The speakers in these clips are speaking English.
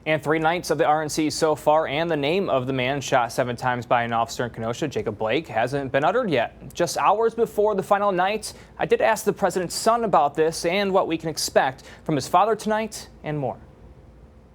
And 3 nights of the RNC so far, and the name of the man shot 7 times by an officer in Kenosha, Jacob Blake, hasn't been uttered yet. Just hours before the final night, I did ask the president's son about this and what we can expect from his father tonight and more.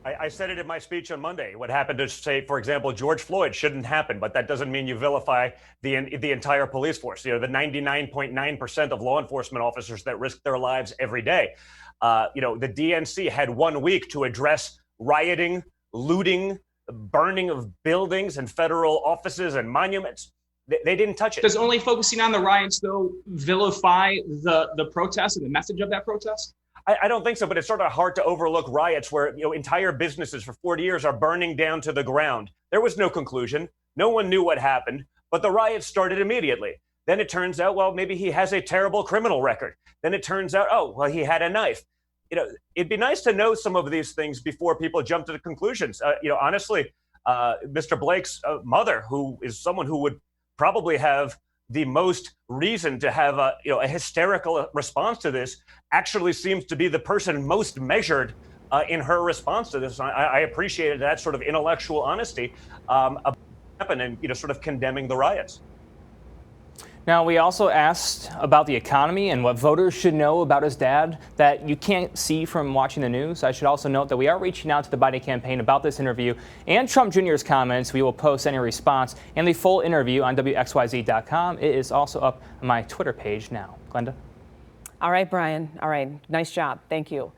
I said it in my speech on Monday. What happened to, say, for example, George Floyd shouldn't happen, but that doesn't mean you vilify the entire police force. You know, the 99.9% of law enforcement officers that risk their lives every day. The DNC had 1 week to address rioting, looting, burning of buildings and federal offices and monuments. They didn't touch it. Does only focusing on the riots, though, vilify the protest and the message of that protest? I don't think so, but it's sort of hard to overlook riots where entire businesses for 40 years are burning down to the ground. There was no conclusion. No one knew what happened, but the riots started immediately. Then it turns out, well, maybe he has a terrible criminal record. Then it turns out, oh, well, he had a knife. It'd be nice to know some of these things before people jump to the conclusions. Honestly, Mr. Blake's mother, who is someone who would probably have the most reason to have a hysterical response to this, actually seems to be the person most measured in her response to this. I appreciated that sort of intellectual honesty about what happened and sort of condemning the riots. Now, we also asked about the economy and what voters should know about his dad that you can't see from watching the news. I should also note that we are reaching out to the Biden campaign about this interview and Trump Jr.'s comments. We will post any response and the full interview on WXYZ.com. It is also up on my Twitter page now. Glenda? All right, Brian. All right. Nice job. Thank you.